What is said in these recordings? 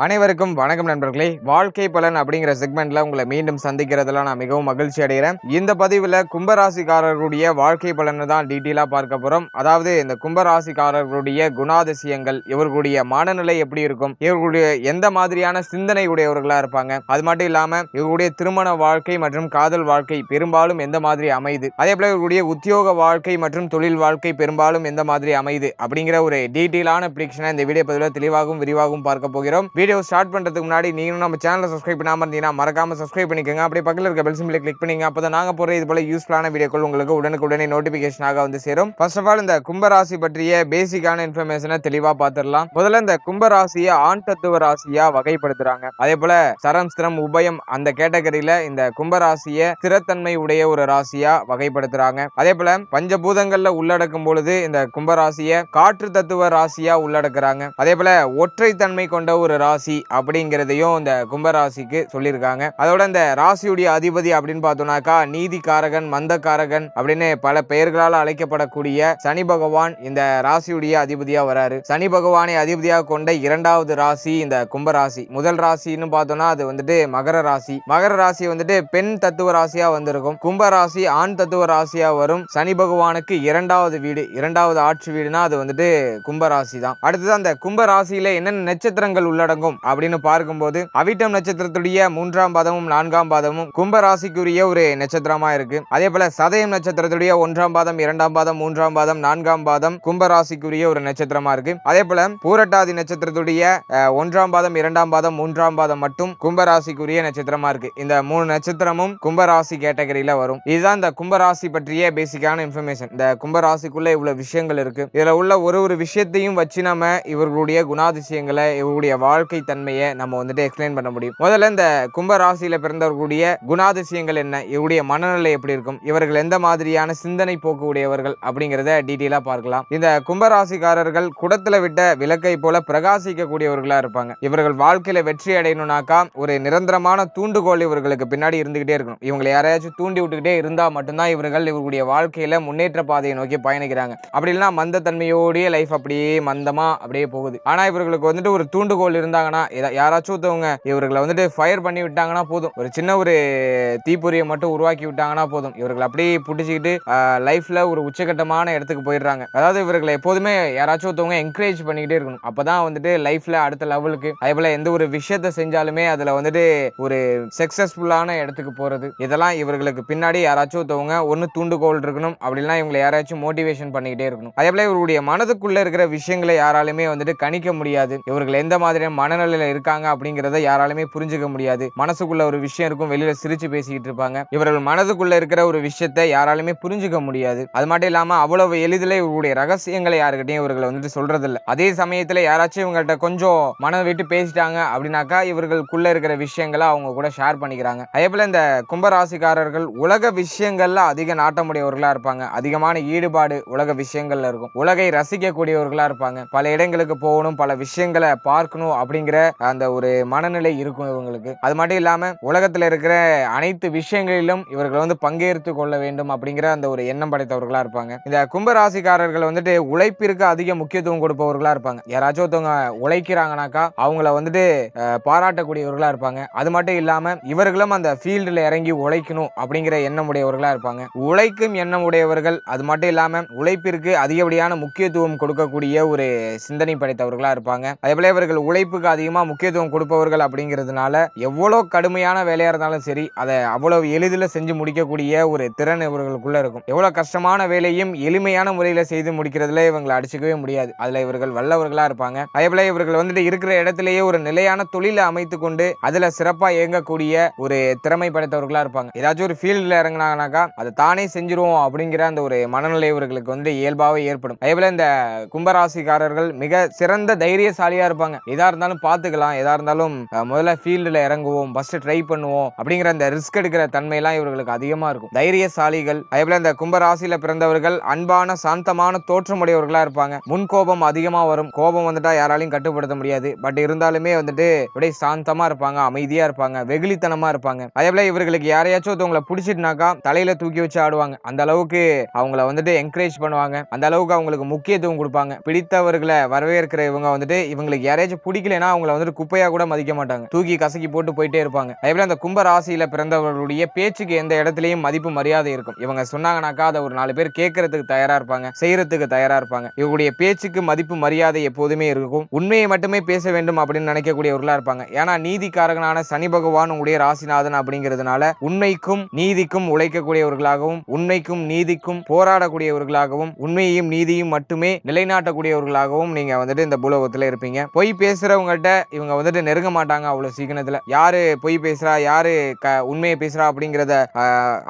அனைவருக்கும் வணக்கம் நண்பர்களே. வாழ்க்கை பலன் அப்படிங்கிற செக்மெண்ட்ல உங்களை மீண்டும் சந்திக்கிறதுல நான் மிகவும் மகிழ்ச்சி அடைகிறேன். இந்த பதிவுல கும்பராசிக்காரர்களுடைய வாழ்க்கை பலனை தான் டீட்டெயிலா பார்க்க போறோம். அதாவது இந்த கும்பராசிக்காரர்களுடைய குணாதிசயங்கள், இவர்களுடைய மனநிலை எப்படி இருக்கும், இவர்களுடைய எந்த மாதிரியான சிந்தனை உடையவர்களா இருப்பாங்க, அது மட்டும் இல்லாம இவர்களுடைய திருமண வாழ்க்கை மற்றும் காதல் வாழ்க்கை பெரும்பாலும் எந்த மாதிரி அமையுது, அதே போல இவர்களுடைய உத்தியோக வாழ்க்கை மற்றும் தொழில் வாழ்க்கை பெரும்பாலும் எந்த மாதிரி அமையுது அப்படிங்கிற ஒரு டீட்டெயிலான ப்ரிடிக்ஷனை இந்த வீடியோ பதிவில் தெளிவாகவும் விரிவாகவும் பார்க்க போகிறோம். வீடியோ ஸ்டார்ட் பண்றதுக்கு முன்னாடி நீங்களும் நம்ம சேனலை சப்ஸ்கிரைப் பண்ணாம இருந்தீங்கன்னா மறக்காம சப்ஸ்கிரைப் பண்ணிக்கோங்க. அப்படியே பக்கத்தில் இருக்க பெல் சிம்பிளை கிளிக் பண்ணிங்க. அப்பதான் நாங்க போற இது போல யூஸ்ஃபுல்லான வீடியோக்கள் உங்களுக்கு உடனுக்குடனே நோட்டிபிகேஷனாக வந்து சேரும். ஃபர்ஸ்ட் ஆஃப் ஆல் இந்த கும்பராசி பற்றிய பேசிக்கான இன்ஃபர்மேஷனை தெளிவா பார்த்துடலாம். முதல்ல இந்த கும்பராசியை ஆண் தத்துவ ராசியா வகைப்படுத்துறாங்க. அதே போல சரம் ஸ்திரம் உபயம் அந்த கேட்டகரியில இந்த கும்பராசியை ஸ்திரத்தன்மை உடைய ஒரு ராசியா வகைப்படுத்துறாங்க. அதே போல பஞ்சபூதங்கள்ல உள்ளடக்கும் பொழுது இந்த கும்பராசியை காற்று தத்துவ ராசியா உள்ளடக்குறாங்க. அதே போல ஒற்றை தன்மை கொண்ட ஒரு ராசி அப்படிங்கிறதையும் இந்த கும்பராசிக்கு சொல்லியிருக்காங்க. அதோட இந்த ராசியுடைய அதிபதி அப்படின்னு பார்த்தோம்னாக்கா நீதிகாரகன், மந்தகாரகன் அப்படின்னு பல பெயர்களால் அழைக்கப்படக்கூடிய சனி பகவான் இந்த ராசியுடைய அதிபதியா வராரு. சனி பகவானை அதிபதியாக கொண்ட இரண்டாவது ராசி இந்த கும்பராசி. முதல் ராசின்னு பார்த்தோம்னா அது வந்துட்டு மகர ராசி. மகர ராசி வந்துட்டு பெண் தத்துவ ராசியா வந்திருக்கும். கும்பராசி ஆண் தத்துவ ராசியா வரும். சனி பகவானுக்கு இரண்டாவது வீடு, இரண்டாவது ஆட்சி வீடுனா அது வந்துட்டு கும்பராசி தான். அடுத்தது அந்த கும்பராசியில என்னென்ன நட்சத்திரங்கள் உள்ளடங்கும் அப்படின்னு பார்க்கும்போது அவிட்டம் நட்சத்திரத்துடைய 3ஆம் பாதமும் 4ஆம் பாதமும் கும்பராசிக்குரிய ஒரு நட்சத்திரமா இருக்கு. அதே போல சதயம் நட்சத்திரத்துடைய 1ஆம் பாதம், 2ஆம் பாதம், 3ஆம் பாதம், 4ஆம் பாதம் கும்பராசிக்குரிய ஒரு நட்சத்திரமா இருக்கு. அதே போல பூரட்டாதி நட்சத்திரத்துடைய 1ஆம் பாதம், 2ஆம் பாதம், 3ஆம் பாதம் மட்டும் கும்பராசிக்குரிய நட்சத்திரமா இருக்கு. இந்த 3 நட்சத்திரமும் கும்பராசி கேட்டகரியில வரும். இதுதான் இந்த கும்பராசி பற்றிய பேசிக்கான இன்ஃபர்மேஷன். இந்த கும்பராசிக்குள்ள இவ்வளவு விஷயங்கள் இருக்கு. இதுல உள்ள ஒரு விஷயத்தையும் வச்சு நம்ம இவர்களுடைய குணாதிசயங்களை, இவருடைய வாழ்க்கை தன்மையை நம்ம வந்துட்டு எக்ஸ்பிளைன் பண்ண முடியும். முதல்ல இந்த கும்பராசியில பிறந்தவர்களுடைய குணாதிசயங்கள் என்ன, இவருடைய மனநிலை எப்படி இருக்கும், இவர்கள் எந்த மாதிரியான சிந்தனை போக்கு உடையவர்கள் அப்படிங்கிறத டீட்டெயிலா பார்க்கலாம். இந்த கும்பராசிக்காரர்கள் குடத்துல விட்ட விளக்கை போல பிரகாசிக்க கூடியவர்களா இருப்பாங்க. இவர்கள் வாழ்க்கையில வெற்றி அடையணும்னாக்கா ஒரு நிரந்தரமான தூண்டுகோல் இவர்களுக்கு பின்னாடி இருந்துகிட்டே இருக்கணும். இவங்களை யாரையாச்சும் தூண்டி விட்டுக்கிட்டே இருந்தா மட்டும்தான் இவர்களுடைய வாழ்க்கையில முன்னேற்ற பாதையை நோக்கி பயணிக்கிறாங்க. அப்படி இல்லைன்னா மந்த தன்மையோடைய லைஃப் அப்படியே மந்தமா அப்படியே போகுது. ஆனா இவர்களுக்கு வந்துட்டு ஒரு தூண்டுகோல் இருந்தாங்கன்னா, யாராச்சும் ஒருத்தவங்க இவர்களை வந்துட்டு ஃபயர் பண்ணி விட்டாங்கன்னா போதும், ஒரு சின்ன ஒரு தீப்பொறியை மட்டும் உருவாக்கி விட்டாங்கன்னா போதும், இவர்கள் அப்படியே புடிச்சுக்கிட்டு லைஃப்ல ஒரு உச்சகட்டமான இடத்துக்கு போயிடுறாங்க. அதாவது இவர்களை எப்போதுமே யாராச்சும் ஒருத்தவங்க என்கரேஜ் பண்ணிக்கிட்டே இருக்கணும். அப்பதான் வந்துட்டு லைஃப்ல அடுத்த லெவலுக்கு, அதே போல எந்த ஒரு விஷயத்தை செஞ்சாலுமே அதுல வந்துட்டு ஒரு சக்சஸ்ஃபுல்லான இடத்துக்கு போறது, இதெல்லாம் இவர்களுக்கு பின்னாடி யாராச்சும் ஒருத்தவங்க ஒன்னு தூண்டுகோல் இருக்கணும். அப்படின்னா இவங்களை யாராச்சும் மோட்டிவேஷன் பண்ணிக்கிட்டே இருக்கணும். அதே போல இவருடைய மனதுக்குள்ள இருக்கிற விஷயங்களை யாராலுமே வந்துட்டு கணிக்க முடியாது. இவர்கள் எந்த மாதிரியான மனநிலையில இருக்காங்க அப்படிங்கறத யாராலுமே புரிஞ்சுக்க முடியாது. மனசுக்குள்ள ஒரு விஷயம் இருக்கும், வெளியில சிரிச்சு பேசிக்கிட்டு இருப்பாங்க. இவர்கள் மனதுக்குள்ள இருக்கிற ஒரு விஷயத்தை யாராலுமே புரிஞ்சுக்க முடியாது. அது மட்டும் இல்லாம அவ்வளவு எளிதில் இவருடைய ரகசியங்களை யாருக்கிட்டையும் இவர்கள் வந்துட்டு சொல்றது இல்லை. அதே சமயத்துல யாராச்சும் இவங்கள்ட்ட கொஞ்சம் மனம் விட்டு பேசிட்டாங்க அப்படின்னாக்கா இவர்களுக்குள்ள இருக்கிற விஷயங்களை அவங்க கூட ஷேர் பண்ணிக்கிறாங்க. அதே போல இந்த கும்பராசிக்காரர்கள் உலக விஷயங்கள்ல அதிக நாட்டமுடையவர்களா இருப்பாங்க. அதிகமான ஈடுபாடு உலக விஷயங்கள்ல இருக்கும். உலகை ரசிக்கக்கூடியவர்களா இருப்பாங்க. பல இடங்களுக்கு போகணும், பல விஷயங்களை பார்க்கணும் அப்படிங்கிற அந்த ஒரு மனநிலை இருக்கும் இவங்களுக்கு. அது மட்டும் இல்லாம உலகத்துல இருக்கிற அனைத்து விஷயங்களிலும் இவர்கள் வந்து பங்கேற்று கொள்ள வேண்டும் அப்படிங்கிற அந்த ஒரு எண்ணம் படைத்தவர்களா இருப்பாங்க. இந்த கும்பராசிக்காரர்கள் வந்துட்டு உழைப்பிற்கு அதிக முக்கியத்துவம் கொடுப்பவர்களா இருப்பாங்க. யாராச்சும் ஒருத்தவங்க உழைக்கிறாங்கனாக்கா அவங்கள வந்துட்டு பாராட்டக்கூடியவர்களா இருப்பாங்க. அது மட்டும் இல்லாம இவர்களும் அந்த ஃபீல்டுல இறங்கி உழைக்கணும் அப்படிங்கிற எண்ணம் உடையவர்களா இருப்பாங்க. உழைக்கும் எண்ணம் உடையவர்கள். அது மட்டும் இல்லாம உழைப்பிற்கு அதிகப்படியான முக்கியத்துவம் கொடுக்கக்கூடிய ஒரு சிந்தனை படைத்தவர்களா இருப்பாங்க. அதே போல இவர்கள் உழைப்புக்கு அதிகமா முக்கியத்துவம் கொடுப்பவர்கள் அப்படிங்கிறதுனால எவ்வளவு கடுமையான வேலையா இருந்தாலும் சரி அதை அவ்வளவு எளிதில் செஞ்சு முடிக்கக்கூடிய ஒரு திறன் இவர்களுக்குள்ள இருக்கும். எவ்வளவு கஷ்டமான வேலையும் எளிமையான முறையில செய்து முடிக்கிறதுல இவங்களை அடிச்சுக்கவே முடியாது. அதுல இவர்கள் வல்லவர்களா இருப்பாங்க. அதே போல இவர்கள் வந்துட்டு இருக்கிற இடத்திலேயே ஒரு நிலையான தொழிலை அமைத்து கொண்டு அதுல சிறப்பா இயங்கக்கூடிய ஒரு திறமை படைத்தவர்களா இருப்பாங்க. ஏதாச்சும் ஒரு ஃபீல்ட்ல இறங்கினாங்கனாக்கா அதை தானே செஞ்சிருவோம் அப்படிங்கிற அந்த ஒரு மனநிலை இவர்களுக்கு வந்து இயல்பாவே ஏற்படும். அதே போல இந்த கும்பராசிக்காரர்கள் மிக சிறந்த தைரியசாலியா இருப்பாங்க. எதா இருந்தாலும் பாத்துக்கலாம், எதா இருந்தாலும் முதல்ல ஃபீல்டுல இறங்குவோம், ஃபர்ஸ்ட் ட்ரை பண்ணுவோம் அப்படிங்கிற அந்த ரிஸ்க் எடுக்கிற தன்மை எல்லாம் இவர்களுக்கு அதிகமா இருக்கும். தைரியசாலிகள். அதே போல இந்த கும்பராசியில பிறந்தவர்கள் அன்பான சாந்தமான தோற்றமுடையவர்களா இருப்பாங்க. முன்கோபம் அதிகமா வரும். கோபம் வந்துட்டா யாராலையும் கட்டுப்படுத்த முடியாது. பட் இருந்தாலுமே வந்துட்டு அப்படியே சாந்தமா இருப்பாங்க, அமைதியா இருப்பாங்க, வெகுளித்தனமா இருப்பாங்க. அதே போல இவர்களுக்கு யாரையாச்சும் ஒருத்தவங்களை பிடிச்சிட்டுனாக்கா தலையில தூக்கி வச்சு ஆடுவாங்க. அந்த அளவுக்கு அவங்கள வந்துட்டு என்கரேஜ் பண்ணுவாங்க. அந்த அளவுக்கு அவங்களுக்கு முக்கியத்துவம் கொடுப்பாங்க. பிடித்தவர்களை வரவேற்கிற இவங்க வந்துட்டு இவங்களுக்கு யாரையாச்சும் பிடிக்கலனா இல்லைன்னா அவங்கள வந்துட்டு குப்பையா கூட மதிக்க மாட்டாங்க, தூக்கி கசக்கி போட்டு போயிட்டே இருப்பாங்க. அதேபோல அந்த கும்ப ராசியில பிறந்தவர்களுடைய பேச்சுக்கு எந்த இடத்துலயும் மதிப்பு மரியாதை இருக்கும். இவங்க சொன்னாங்கன்னாக்கா அதை ஒரு 4 பேர் கேட்கறதுக்கு தயாரா இருப்பாங்க, செய்யறதுக்கு தயாரா இருப்பாங்க. இவங்களுடைய பேச்சுக்கு மதிப்பு மரியாதை எப்போதுமே இருக்கும். உண்மையை மட்டுமே பேச வேண்டும் அப்படின்னு நினைக்கக்கூடியவர்களா இருப்பாங்க. ஏன்னா நீதிக்காரகனான சனி பகவான் உங்களுடைய ராசிநாதன் அப்படிங்கிறதுனால உண்மைக்கும் நீதிக்கும் உழைக்கக்கூடியவர்களாகவும் உண்மைக்கும் நீதிக்கும் போராடக்கூடியவர்களாகவும் உண்மையையும் நீதியும் மட்டுமே நிலைநாட்டக்கூடியவர்களாகவும் நீங்க வந்துட்டு இந்த பூலோகத்துல இருப்பீங்க. பொய் பேசுறவங்கள்ட்ட இவங்க வந்துட்டு நெருங்க மாட்டாங்க அவ்வளவு சீக்கிரத்துல. யாரு பொய் பேசுறா, யாரு உண்மையை பேசுறா அப்படிங்கிறத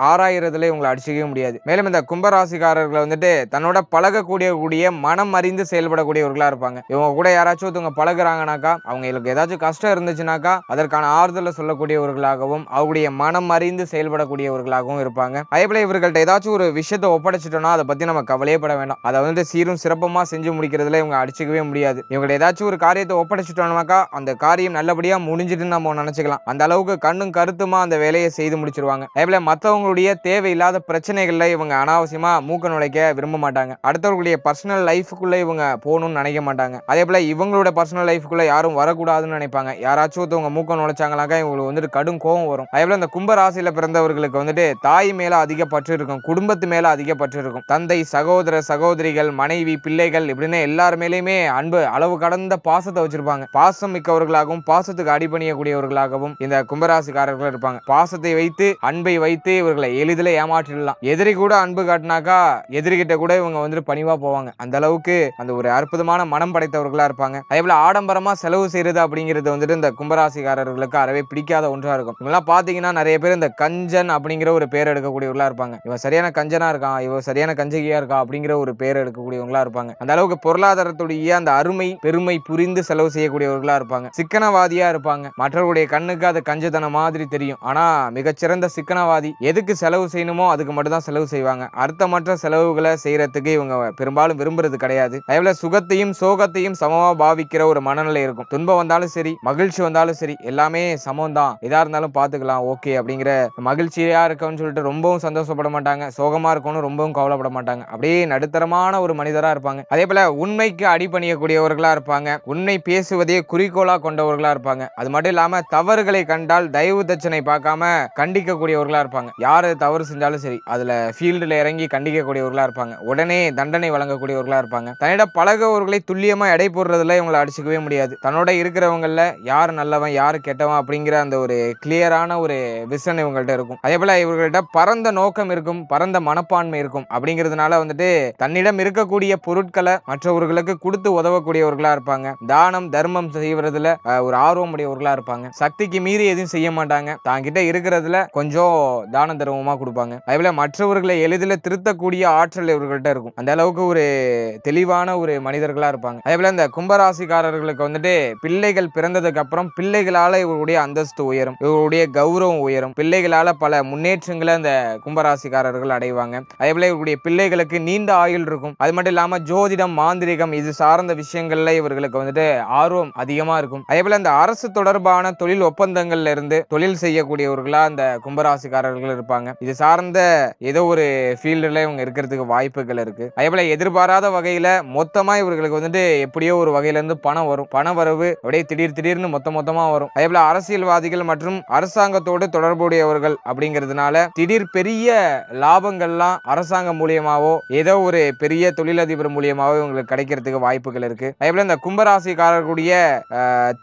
ஆராயறதுல இவங்களை அடிச்சுக்கவே முடியாது. மேலும் இந்த கும்பராசிக்காரர்களை வந்துட்டு தன்னோட பழகக்கூடிய மனம் அறிந்து செயல்படக்கூடியவர்களா இருப்பாங்க. இவங்க கூட யாராச்சும் ஒருத்தவங்க பழகுறாங்கனாக்கா அவங்களுக்கு ஏதாச்சும் கஷ்டம் இருந்துச்சுனாக்கா அதற்கான ஆறுதலை சொல்லக்கூடியவர்களாகவும் அவங்களுடைய மனம் அறிந்து செயல்படக்கூடியவர்களாகவும் இருப்பாங்க. அதேபோல இவர்கள்ட்ட ஏதாச்சும் ஒரு விஷயத்தை ஒப்படைச்சிட்டோம்னா அதை பத்தி நம்ம கவலையே பட வேண்டாம். அதை வந்துட்டு சீரும் சிறப்பமா செஞ்சு முடிக்கிறதுல இவங்க அடிச்சுக்கவே முடியாது. இவங்க ஏதாச்சும் ஒரு காரியத்தை ஒப்படைச்சிட்டோம்னாக்கா அந்த காரியம் நல்லபடியா முடிஞ்சிட்டுன்னு நம்ம நினைச்சுக்கலாம். அந்த அளவுக்கு கண்ணும் கருத்துமா அந்த வேலையை செய்து முடிச்சிருவாங்க. அதேபோல மற்றவங்களுடைய தேவையில்லாத பிரச்சனைகள்ல இவங்க அனாவசியமா மூக்க நுழைக்க விரும்ப மாட்டாங்க. அடுத்தவர்களுடைய பர்சனல் லைஃபுக்குள்ள இவங்க போகணும்னு நினைக்க மாட்டாங்க. அதே போல இவங்களோட பர்சனல் லைஃபுக்குள்ள யாரும் வரக்கூடாதுன்னு நினைப்பாங்க. யாராச்சும் ஒருத்தவங்க மூக்க நுழைச்சாங்களாக்கா இவங்களுக்கு வந்துட்டு கடும் கோபம் வரும். அதே போல இந்த கும்ப ராசியில பிறந்தவர்களுக்கு வந்துட்டு தாய் மேல அதிக பற்று இருக்கும், குடும்பத்து மேல அதிக பற்று இருக்கும். தந்தை, சகோதர சகோதரிகள், மனைவி, பிள்ளைகள் இப்படின்னு எல்லார் மேலேயுமே அன்பு அளவு கடந்த பாசத்தை வச்சிருப்பாங்க. பாசம் மிக்கவர்களாகவும் பாசத்துக்கு அடிபணியக்கூடியவர்களாகவும் இந்த கும்பராசிக்காரர்கள் இருப்பாங்க. பாசத்தை வைத்து அன்பை வைத்து இவர்களை எளிதில் ஏமாற்றிடலாம். எதிரி கூட அன்பு காட்டினாக்கா எதிரிகிட்ட கூட இவங்க வந்துட்டு பணிவா போவாங்க. அந்த அளவுக்கு அந்த ஒரு அற்புதமான மனம் படைத்தவர்களா இருப்பாங்க. அதே போல ஆடம்பரமா செலவு செய்யறது அப்படிங்கிறது வந்துட்டு இந்த கும்பராசிக்காரர்களுக்கு அறவே பிடிக்காத ஒன்றா இருக்கும். இவங்கெல்லாம் பாத்தீங்கன்னா நிறைய பேர் இந்த கஞ்சன் அப்படிங்கிற ஒரு பேர் எடுக்கக்கூடியவர்களா இருப்பாங்க. இவன் சரியான கஞ்சனா இருக்கான், இவன் சரியான கஞ்சகியா இருக்கா அப்படிங்கிற ஒரு பேர் எடுக்கக்கூடியவங்களா இருப்பாங்க. அந்த அளவுக்கு பொருளாதாரத்துடைய அந்த அருமை பெருமை புரிந்து செலவு செய்யக்கூடியவர்களா இருப்பாங்க. சிக்கனவாதியா இருப்பாங்க. மற்றவர்களுடைய கண்ணுக்கு அது கஞ்சத்தனம் மாதிரி தெரியும். ஆனா மிகச்சிறந்த சிக்கனவாதி. எதுக்கு செலவு செய்யணுமோ அதுக்கு மட்டும் தான் செலவு செய்வாங்க. அர்த்தமற்ற செலவுகளை செய்யறதுக்கு இவங்க பெரும்பாலும் விரும்புறது கிடையாது. அதேபோல சுகத்தையும் சோகத்தையும் சமமா பாவிக்கிற ஒரு மனநிலை இருக்கும். துன்பம் வந்தாலும் சரி, மகிழ்ச்சி வந்தாலும் சரி, எல்லாமே சமம் தான், எதா இருந்தாலும் பாத்துக்கலாம் ஓகே அப்படிங்கிற மகிழ்ச்சியா இருக்கும்னு சொல்லிட்டு ரொம்பவும் சந்தோஷப்பட மாட்டாங்க, சோகமா இருக்கணும் ரொம்பவும் கவலைப்பட மாட்டாங்க. அப்படியே நடுத்தரமான ஒரு மனிதரா இருப்பாங்க. அதே போல உண்மைக்கு அடிபணியக்கூடியவர்களா இருப்பாங்க. உண்மை பேசுவதே குறிக்கோளா கொண்டவர்களா இருப்பாங்க. அது மட்டும் இல்லாம தவறுகளை கண்டால் தயவு தட்சணை பார்க்காம கண்டிக்கக்கூடியவர்களா இருப்பாங்க. யாரு தவறு செஞ்சாலும் சரி அதுல ஃபீல்டுல இறங்கி கண்டிக்கக்கூடியவர்களா இருப்பாங்க. உடனே தண்டனை வழங்கக்கூடியவர்களா இருப்பாங்க. தன்னிடம் பழகவர்களை துல்லியமா எடை போடுறதுல இவங்களை அடிச்சுக்கவே முடியாது. தன்னோட இருக்கிறவங்கள யார் நல்லவன் யாரு கெட்டவன் அப்படிங்கிற அந்த ஒரு கிளியரான ஒரு விஷன் இவங்கள்ட்ட இருக்கும். அதே போல இவர்கள்ட்ட பரந்த நோக்கம் இருக்கும், பரந்த மனப்பான்மை இருக்கும். அப்படிங்கிறதுனால வந்துட்டு தன்னிடம் இருக்கக்கூடிய பொருட்களை மற்றவர்களுக்கு கொடுத்து உதவக்கூடியவர்களா இருப்பாங்க. தானம் தர்மம் செய்வதில் ஒரு ஆர்வம் உடையவர்களா இருப்பாங்க. சக்திக்கு மீறி எதுவும் செய்ய மாட்டாங்க. தாங்கிட்ட இருக்கிறதுல கொஞ்சம் தான தர்மமா கொடுப்பாங்க. அதேபோல மற்றவர்களை எளிதில் திருத்தக்கூடிய ஆற்றல் இவர்கள்ட்ட இருக்கும். அந்த அளவுக்கு ஒரு தெளிவான ஒரு மனிதர்களா இருப்பாங்க. அதேபோல இந்த கும்பராசிக்காரர்களுக்கு வந்துட்டு பிள்ளைகள் பிறந்ததுக்கு அப்புறம் பிள்ளைகளால இவருடைய அந்தஸ்து உயரும், இவருடைய கௌரவம் உயரும். பிள்ளைகளால பல முன்னேற்றங்களை அந்த கும்பராசிக்காரர்கள் அடைவாங்க. அதேபோல இவருடைய பிள்ளைகளுக்கு நீண்ட ஆயுள் இருக்கும். அது மட்டும் இல்லாம ஜோதிடம், மாந்திரிகம் இது சார்ந்த விஷயங்கள்ல இவர்களுக்கு வந்துட்டு ஆர்வம் அதிகமா இருக்கும். அதேபோல இந்த அரசு தொடர்பான தொழில் ஒப்பந்தங்கள்ல இருந்து தொழில் செய்யக்கூடியவர்களா அந்த கும்பராசிக்காரர்கள் இருப்பாங்க. இது சார்ந்த ஏதோ ஒரு ஃபீல்டுல இவங்க இருக்கிறதுக்கு வாய்ப்புகள் இருக்கு. அதேபோல எதிர்பாராத வகையில மொத்தமா இவர்களுக்கு வந்துட்டு எப்படியோ ஒரு வகையில இருந்து பணம் வரும். பண வரவு அப்படியே திடீர்னு மொத்தமா வரும். அதேபோல அரசியல்வாதிகள் மற்றும் அரசாங்கத்தோடு தொடர்புடையவர்கள் அப்படிங்கிறதுனால திடீர் பெரிய லாபங்கள்லாம் அரசாங்கம் மூலியமாவோ ஏதோ ஒரு பெரிய தொழிலதிபர் மூலியமாவோ இவங்களுக்கு கிடைக்கிறதுக்கு வாய்ப்புகள் இருக்கு. அதேபோல இந்த கும்பராசிக்காரர்களுடைய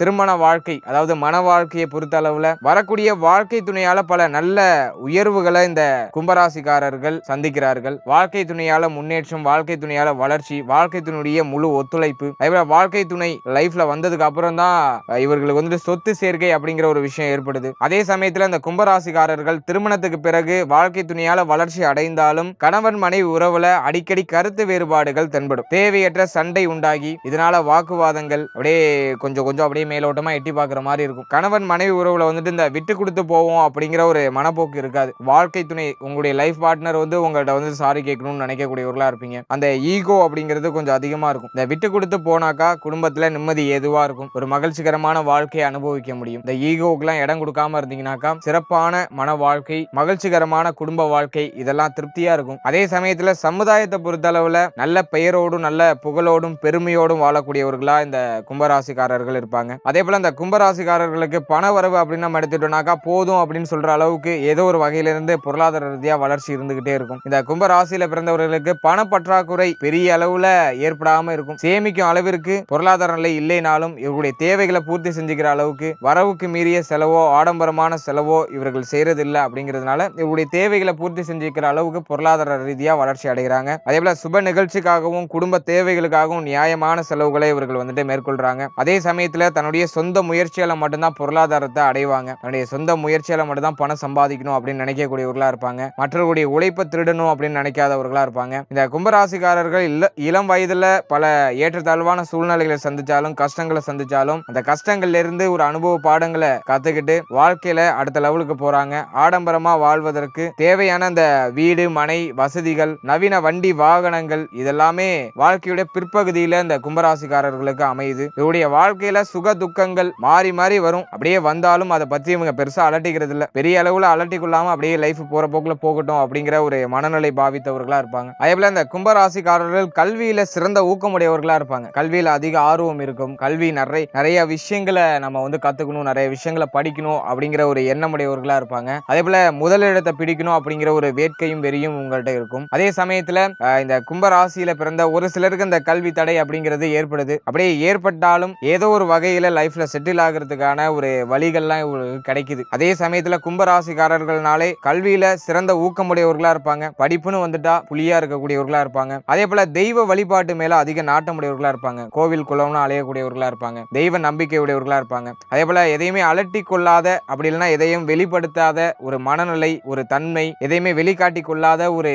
திருமண வாழ்க்கை அதாவது மன வாழ்க்கையை பொறுத்த அளவுல வரக்கூடிய வாழ்க்கை துணையால பல நல்ல உயர்வுகளை இந்த கும்பராசிக்காரர்கள் சந்திக்கிறார்கள். வாழ்க்கை துணையால முன்னேற்றம், வாழ்க்கை துணையால வளர்ச்சி, வாழ்க்கை துணையுடைய முழு ஒத்துழைப்பு, அதேபோல வாழ்க்கை துணை லைஃப்ல வந்ததுக்கு அப்புறம் தான் இவர்களுக்கு வந்துட்டு சொத்து சேர்க்கை அப்படிங்கிற ஒரு விஷயம் ஏற்படுது. அதே சமயத்துல இந்த கும்பராசிக்காரர்கள் திருமணத்துக்கு பிறகு வாழ்க்கை துணையால வளர்ச்சி அடைந்தாலும் கணவன் மனைவி உறவுல அடிக்கடி கருத்து வேறுபாடுகள் தென்படும். தேவையற்ற சண்டை உண்டாகி இதனால வாக்குவாதங்கள் அப்படியே கொஞ்சம் அப்படியே மேலோட்டமா எட்டி பார்க்குற மாதிரி இருக்கும். கணவன் மனைவி உறவுல வந்துட்டு இந்த விட்டு கொடுத்து போவோம் அப்படிங்கிற ஒரு மனப்போக்கு இருக்காது. வாழ்க்கை துணை உங்களுடைய லைஃப் பார்ட்னர் வந்து உங்கள்கிட்ட வந்து சாரி கேட்கணும்னு நினைக்கக்கூடியவர்களா இருப்பீங்க. அந்த ஈகோ அப்படிங்கிறது கொஞ்சம் அதிகமா இருக்கும். இந்த விட்டு கொடுத்து போனாக்கா குடும்பத்துல நிம்மதி ஏதுவா இருக்கும், ஒரு மகிழ்ச்சிகரமான வாழ்க்கையை அனுபவிக்க முடியும். இந்த ஈகோக்கெல்லாம் இடம் கொடுக்காம இருந்தீங்கன்னாக்கா சிறப்பான மன வாழ்க்கை, மகிழ்ச்சிகரமான குடும்ப வாழ்க்கை இதெல்லாம் திருப்தியா இருக்கும். அதே சமயத்துல சமுதாயத்தை பொறுத்த அளவுல நல்ல பெயரோடும் நல்ல புகழோடும் பெருமையோடும் வாழக்கூடியவர்களா இந்த கும்பராசிக்காரர்கள் கும்பராசிக்காரர்கள் இருப்பாங்க. அதே போல இந்த கும்பராசிக்காரர்களுக்கு பண வரவு அப்படின்னு நம்ம எடுத்துட்டோம்னாக்கா போதும் அப்படின்னு சொல்ற அளவுக்கு ஏதோ ஒரு வகையிலிருந்து பொருளாதார ரீதியா வளர்ச்சி இருந்துகிட்டே இருக்கும். இந்த கும்பராசியில பிறந்தவர்களுக்கு பண பற்றாக்குறை பெரிய அளவுல ஏற்படாம இருக்கும். சேமிக்கும் அளவிற்கு பொருளாதார நிலை இல்லைனாலும் இவருடைய தேவைகளை பூர்த்தி செஞ்சுக்கிற அளவுக்கு வரவுக்கு மீறிய செலவோ ஆடம்பரமான செலவோ இவர்கள் செய்யறது இல்லை அப்படிங்கிறதுனால இவருடைய தேவைகளை பூர்த்தி செஞ்சுக்கிற அளவுக்கு பொருளாதார ரீதியா வளர்ச்சி அடைகிறாங்க. அதே போல சுப நிகழ்ச்சிக்காகவும் குடும்ப தேவைகளுக்காகவும் நியாயமான செலவுகளை இவர்கள் வந்துட்டு மேற்கொள்றாங்க. அதே சமயத்துல தன்னுடைய சொந்த முயற்சியால மட்டும்தான் பொருளாதாரத்தை அடைவாங்க. தன்னுடைய சொந்த முயற்சியால மட்டும்தான் பணம் சம்பாதிக்கணும் அப்படின்னு நினைக்கக்கூடியவர்களா இருப்பாங்க. மற்றவர்களுடைய உழைப்பை திருடணும் அப்படின்னு நினைக்காதவர்களா இருப்பாங்க. இந்த கும்பராசிக்காரர்கள் இளம் வயதுல பல ஏற்றத்தாழ்வான சூழ்நிலைகளை சந்திச்சாலும் கஷ்டங்களை சந்திச்சாலும் அந்த கஷ்டங்கள்ல இருந்து ஒரு அனுபவ பாடங்களை கத்துக்கிட்டு வாழ்க்கையில அடுத்த லெவலுக்கு போறாங்க. ஆடம்பரமா வாழ்வதற்கு தேவையான அந்த வீடு மனை வசதிகள் நவீன வண்டி வாகனங்கள் இதெல்லாமே வாழ்க்கையுடைய பிற்பகுதியில இந்த கும்பராசிக்காரர்களுக்கு அமையுது. இவருடைய வாழ்க்கையில சுக துக்கங்கள் மாறி மாறி வரும். அப்படியே வந்தாலும் அதை பத்தி இவங்க பெருசா அலட்டிக்கிறது இல்ல. பெரிய அளவுல அலட்டிக்கொள்ளாம அப்படியே லைஃப் போற போக்குல போகட்டும் அப்படிங்கிற ஒரு மனநிலை பாவித்தவர்களா இருப்பாங்க. அதே போல இந்த கும்பராசிக்காரர்கள் கல்வியில சிறந்த ஊக்கமுடையவர்களா இருப்பாங்க. கல்வியில அதிக ஆர்வம் இருக்கும். கல்வி நிறைய விஷயங்களை நம்ம வந்து கத்துக்கணும், நிறைய விஷயங்களை படிக்கணும் அப்படிங்கிற ஒரு எண்ணமுடையவர்களா இருப்பாங்க. அதே போல முதலிடத்தை பிடிக்கணும் அப்படிங்கிற ஒரு வேட்கையும் வெறியும் உங்கள்கிட்ட இருக்கும். அதே சமயத்துல இந்த கும்பராசியில பிறந்த ஒரு சிலருக்கு இந்த கல்வி தடை அப்படிங்கிறது ஏற்படுது. அப்படியே ஏற்பட்டாலும் ஏதோ ஒரு வகையில லைஃப்ல செட்டில் ஆகிறதுக்கான ஒரு வழிகள்லாம் இவங்களுக்கு கிடைக்குது. அதே சமயத்துல கும்பராசிக்காரர்கள்னாலே கல்வியில சிறந்த ஊக்கமுடையவர்களா இருப்பாங்க. படிப்புன்னு வந்துட்டா புலியா இருக்கக்கூடியவர்களா இருப்பாங்க. அதே போல தெய்வ வழிபாட்டு மேல அதிக நாட்டமுடையவர்களா இருப்பாங்க. கோவில் குளம்னு அலையக்கூடியவர்களா இருப்பாங்க. தெய்வ நம்பிக்கை உடையவர்களா இருப்பாங்க. அதே போல எதையுமே அலட்டி கொள்ளாத அப்படி இல்லைன்னா எதையும் வெளிப்படுத்தாத ஒரு மனநிலை ஒரு தன்மை எதையுமே வெளிக்காட்டி கொள்ளாத ஒரு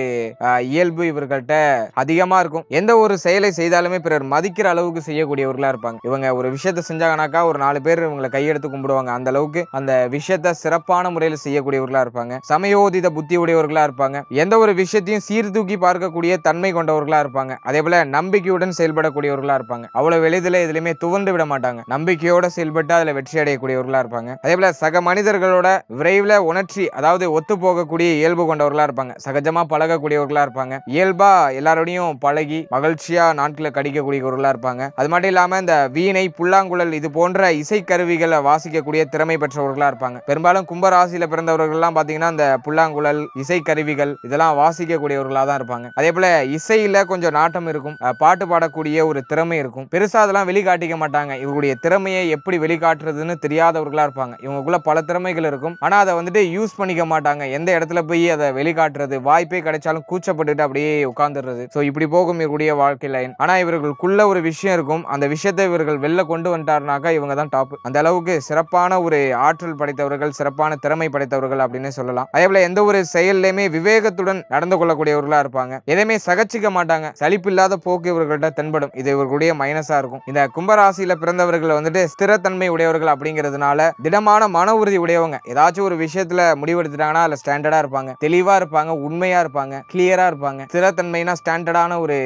இயல்பு இவர்கள்ட்ட அதிகமா இருக்கும். எந்த ஒரு செயலை செய்தாலுமே பிறர் மதிக்கிற அளவுக்கு செய்யக்கூடியவர்களா இருப்பாங்க. இவங்க ஒரு விஷயத்தை செஞ்சாங்கனாக்கா ஒரு 4 பேர் இவங்களை கையெடுத்து கும்பிடுவாங்க. அந்த அளவுக்கு அந்த விஷயத்தை சிறப்பான முறையில் செய்யக்கூடியவர்களா இருப்பாங்க. சமயோதித புத்தி உடையவர்களா இருப்பாங்க. எந்த ஒரு விஷயத்தையும் சீர்தூக்கி பார்க்கக்கூடிய தன்மை கொண்டவர்களா இருப்பாங்க. அதே போல நம்பிக்கையுடன் செயல்படக்கூடியவர்களா இருப்பாங்க. அவ்வளவு எளிதில் எதுலையுமே துவண்டு விட மாட்டாங்க. நம்பிக்கையோட செயல்பட்டு அதுல வெற்றி அடையக்கூடியவர்களா இருப்பாங்க. அதே போல சக மனிதர்களோட விரைவில் உணர்ச்சி அதாவது ஒத்து போகக்கூடிய இயல்பு கொண்டவர்களா இருப்பாங்க. சகஜமா பழகக்கூடியவர்களா இருப்பாங்க. இயல்பா எல்லாரோடையும் பழகி மகிழ்ச்சியா நாட்களை கடிக்கக்கூடியவர்களா இருப்பாங்க. அது மட்டும் இல்லாம இந்த வீணை புல்லாங்குழல் இது போன்ற இசை கருவிகளை வாசிக்கக்கூடிய திறமை பெற்றவர்களா இருப்பாங்க. பெரும்பாலும் கும்பராசியில பிறந்தவர்கள் எல்லாம் பாத்தீங்கன்னா இந்த புல்லாங்குழல் இசை கருவிகள் இதெல்லாம் வாசிக்கக்கூடியவர்களா தான் இருப்பாங்க. அதே போல இசையில கொஞ்சம் நாட்டம் இருக்கும். பாட்டு பாடக்கூடிய ஒரு திறமை இருக்கும். பெருசா அதெல்லாம் வெளிக்காட்டிக்க மாட்டாங்க. இவருடைய திறமையை எப்படி வெளிக்காட்டுறதுன்னு தெரியாதவர்களா இருப்பாங்க. இவங்களுக்குள்ள பல திறமைகள் இருக்கும். ஆனா அதை வந்துட்டு யூஸ் பண்ணிக்க மாட்டாங்க. எந்த இடத்துல போய் அதை வெளிக்காட்டுறது வாய்ப்பே கிடைச்சாலும் கூச்சப்பட்டுட்டு அப்படியே உட்கார்ந்துடுறது. சோ இப்படி போகும் இவருடைய வாழ்க்கை லைன். ஆனா இவர்களுக்குள்ள ஒரு விஷயம் இருக்கும். அந்த விஷயத்தை இவர்கள் வெளில கொண்டு வந்துட்டாருனாக்கா இவங்க தான் டாப். அந்த அளவுக்கு சிறப்பான ஒரு ஆற்றல் படைத்தவர்கள் சிறப்பான திறமை படைத்தவர்கள் அப்படின்னு சொல்லலாம். அதே போல எந்த ஒரு செயல்லையுமே விவேகத்துடன் நடந்து கொள்ளக்கூடியவர்களா இருப்பாங்க. எதையுமே சகச்சிக்க மாட்டாங்க. சலிப்பில்லாத போக்கு இவர்கள்ட்ட தென்படும். இது இவர்களுடைய மைனஸா இருக்கும். இந்த கும்பராசியில பிறந்தவர்கள் வந்துட்டு ஸ்திரத்தன்மை உடையவர்கள் அப்படிங்கிறதுனால திடமான மன உறுதி உடையவங்க. ஏதாச்சும் ஒரு விஷயத்துல முடிவெடுத்துட்டாங்கன்னா அதுல ஸ்டாண்டர்டா இருப்பாங்க. தெளிவா இருப்பாங்க. உண்மையா இருப்பாங்க. கிளியரா இருப்பாங்க. ஸ்திரத்தன்மைனா ஸ்டாண்டர்டான ஒரு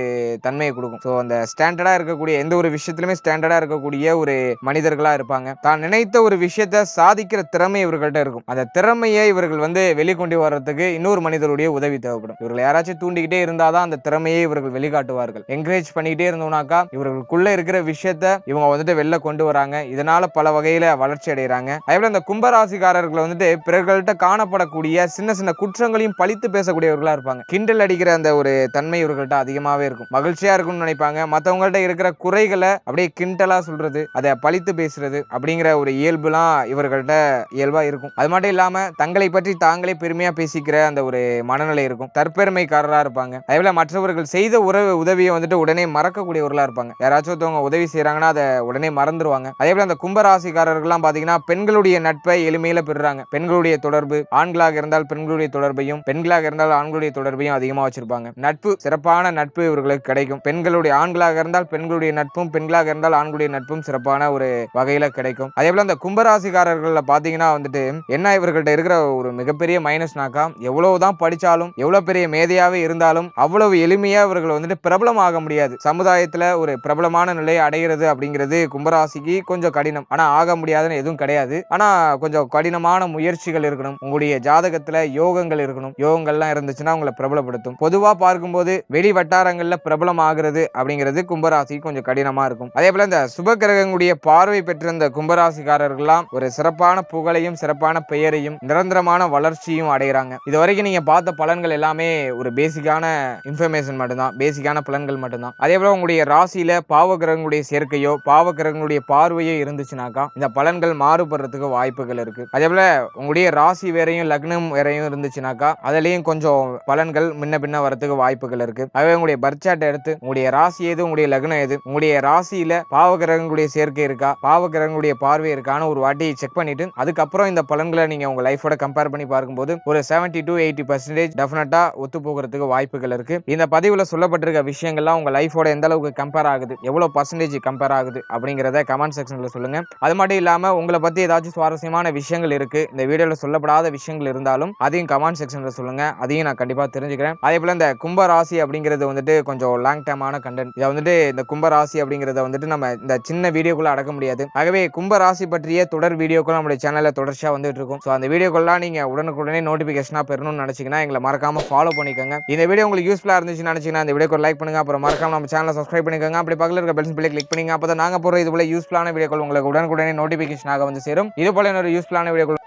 தன்மையை கொடுக்கும். சோ அந்த ஸ்டாண்டர்டா இருக்கக்கூடிய எந்த ஒரு விஷயத்திலுமே ஸ்டாண்டர்டா இருக்கக்கூடிய ஒரு மனிதர்களா இருப்பாங்க. தான் நினைத்த ஒரு விஷயத்தை சாதிக்கிற திறமை இவர்கள்ட்ட இருக்கும். அந்த திறமையை இவர்கள் வந்து வெளிக்கொண்டு வர்றதுக்கு இன்னொரு மனிதருடைய உதவி தேவைப்படும். இவர்கள் யாராச்சும் தூண்டிக்கிட்டே இருந்தாதான் அந்த திறமையை இவர்கள் வெளிக்காட்டுவார்கள். என்கரேஜ் பண்ணிக்கிட்டே இருந்தோம்னாக்கா இவர்களுக்குள்ள இருக்கிற விஷயத்த இவங்க வந்துட்டு வெளில கொண்டு வராங்க. இதனால பல வகையில வளர்ச்சி அடைகிறாங்க. அதேபோல இந்த கும்பராசிக்காரர்கள் வந்துட்டு பிறர்கள்ட்ட காணப்படக்கூடிய சின்ன சின்ன குற்றங்களையும் பழித்து பேசக்கூடியவர்களா இருப்பாங்க. கிண்டல் அடிக்கிற அந்த ஒரு தன்மை இவர்கள்ட்ட அதிகமாவே இருக்கும். மகிழ்ச்சியா இருக்கும்னு நினைப்பாங்க. மற்றவங்கள்ட்ட இருக்கிற குறைகளை அப்படியே கிண்டலா சொல்றது அதை பழித்து பேசுறது அப்படிங்கிற ஒரு இயல்புலாம் இவர்கள்ட்ட இயல்பா இருக்கும். அது மட்டும் இல்லாம தங்களை பற்றி தாங்களே பெருமையா பேசிக்கிற அந்த ஒரு மனநிலை இருக்கும். தற்பெருமைக்காரரா இருப்பாங்க. அதேபோல மற்றவர்கள் செய்த உதவியை வந்துட்டு உடனே மறக்கக்கூடியவர்களா இருப்பாங்க. யாராச்சும் ஒருத்தவங்க உதவி செய்யறாங்கன்னா அதை உடனே மறந்துடுவாங்க. அதே போல அந்த கும்பராசிக்காரர்கள்லாம் பாத்தீங்கன்னா பெண்களுடைய நட்பை எளிமையில பெறுறாங்க. பெண்களுடைய தொடர்பு ஆண்களாக இருந்தால் பெண்களுடைய தொடர்பையும் பெண்களாக இருந்தால் ஆண்களுடைய தொடர்பையும் அதிகமா வச்சிருப்பாங்க. நட்பு சிறப்பான நட்பு இவர்களுக்கு கிடைக்கும். பெண்களுடைய ஆண்களாக இருந்தால் பெண்களுடைய நட்பும் பெண்களாக இருந்தால் ஆண்களுடைய நட்பும் சிறப்பான ஒரு வகையில கிடைக்கும். அதே போல அந்த கும்பராசிக்காரர்கள்ல பாத்தீங்கன்னா வந்துட்டு என்ன இவர்கள்ட்ட இருக்கிற ஒரு மிகப்பெரிய மைனஸ்னாக்கா எவ்வளவுதான் படிச்சாலும் எவ்வளவு பெரிய மேதையாவே இருந்தாலும் அவ்வளவு எளிமையா இவர்கள் வந்துட்டு பிரபலம் ஆக முடியாது. சமுதாயத்துல ஒரு பிரபலமான நிலையை அடைகிறது அப்படிங்கிறது கும்பராசிக்கு கொஞ்சம் கடினம். ஆனா ஆக முடியாதுன்னு எதுவும் கிடையாது. ஆனா கொஞ்சம் கடினமான முயற்சிகள் இருக்கணும். உங்களுடைய ஜாதகத்துல யோகங்கள் இருக்கணும். யோகங்கள்லாம் இருந்துச்சுன்னா உங்களை பிரபலப்படுத்தும். பொதுவா பார்க்கும்போது வெளி வட்டாரங்கள்ல பிரபலம் ஆகிறது அப்படிங்கிறது கும்பராசி கொஞ்சம் கடினமா இருக்கும். அதே போல இந்த சுப சுப கிரகங்களுடைய பார்வை பெற்ற இந்த கும்பராசிக்காரர்கள்லாம் ஒரு சிறப்பான புகழையும் சிறப்பான பெயரையும் நிரந்தரமான வளர்ச்சியும் அடைகிறாங்க. இது வரைக்கும் நீங்க பார்த்த பலன்கள் எல்லாமே ஒரு பேசிக்கான இன்ஃபர்மேஷன் மட்டும்தான், பேசிக்கான பலன்கள் மட்டும்தான். அதே போல உங்களுடைய ராசியில பாவ கிரகங்களுடைய சேர்க்கையோ பாவ கிரகங்களுடைய பார்வையோ இருந்துச்சுனாக்கா இந்த பலன்கள் மாறுபடுறதுக்கு வாய்ப்புகள் இருக்கு. அதே போல உங்களுடைய ராசி வேறையும் லக்னம் வேறையும் இருந்துச்சுனாக்கா அதுலயும் கொஞ்சம் பலன்கள் முன்ன பின்ன வரதுக்கு வாய்ப்புகள் இருக்கு. அதே உங்களுடைய பர்த் சார்ட் எடுத்து உங்களுடைய ராசி எது உங்களுடைய லக்னம் எது உங்களுடைய ராசியில பாவ கிரகங்களுடைய சேர்க்கை இருக்கா பாவ கிரகங்களுடைய பார்வை இருக்கான்னு ஒரு வாட்டி செக் பண்ணிட்டு அதுக்கப்புறம் இந்த பலன்களை நீங்க உங்க லைஃபோட கம்பேர் பண்ணி பார்க்கும்போது ஒரு 70 to 80% டெஃபினட்டா ஒத்து போகிறதுக்கு வாய்ப்புகள் இருக்கு. இந்த பதிவுல சொல்லப்பட்டிருக்க விஷயங்கள்லாம் உங்க லைஃபோட எந்த அளவுக்கு கம்பேர் ஆகுது எவ்வளவு பர்சன்டேஜ் கம்பேர் ஆகுது அப்படிங்கறத கமெண்ட் செக்ஷன்ல சொல்லுங்க. அது மட்டும் இல்லாம உங்களை பத்தி ஏதாச்சும் சுவாரஸ்யமான விஷயங்கள் இருக்கு இந்த வீடியோல சொல்லப்படாத விஷயங்கள் இருந்தாலும் அதையும் கமெண்ட் செக்ஷன்ல சொல்லுங்க. அதையும் நான் கண்டிப்பா தெரிஞ்சுக்கிறேன். அதே போல இந்த கும்ப ராசி அப்படிங்கிறது வந்துட்டு கொஞ்சம் லாங் டேமான கண்டென்ட். இதை வந்துட்டு இந்த கும்ப ராசி அப்படிங்கறத வந்துட்டு நம்ம இந்த சின்ன வீடியோக்குள்ள அடக்க முடியாது. ஆகவே கும்ப ராசி பற்றிய தொடர் வீடியோக்கள் நம்மளுடைய சேனல்ல தொடர்ச்சியா வந்துட்டு இருக்கும். ஸோ அந்த வீடியோக்கெல்லாம் நீங்க உடனுக்குடனே நோட்டிபிகேஷனா பெறணும்னு நினைச்சீங்கன்னா எங்களை மறக்காம ஃபாலோ பண்ணிக்கோங்க. இந்த வீடியோ உங்களுக்கு யூஸ்ஃபுல்லா இருந்துச்சுன்னு நினைச்சீங்கன்னா இந்த வீடியோக்கு லைக் பண்ணுங்க. அப்புறம் மறக்காம நம்ம சேனலை சப்ஸ்கிரைப் பண்ணிக்கோங்க. அப்படி பக்கத்துல இருக்க பெல் சிம்பிளை கிளிக் பண்ணுங்க. அப்பதான் நாங்க போற இது போல யூஸ்ஃபுல்லான வீடியோக்கள் உங்களுக்கு உடனுக்குடனே நோட்டிபிகேஷனாக வந்து சேரும். இது போல இன்னொரு யூஸ்ஃபுல்லான வீடியோக்கள்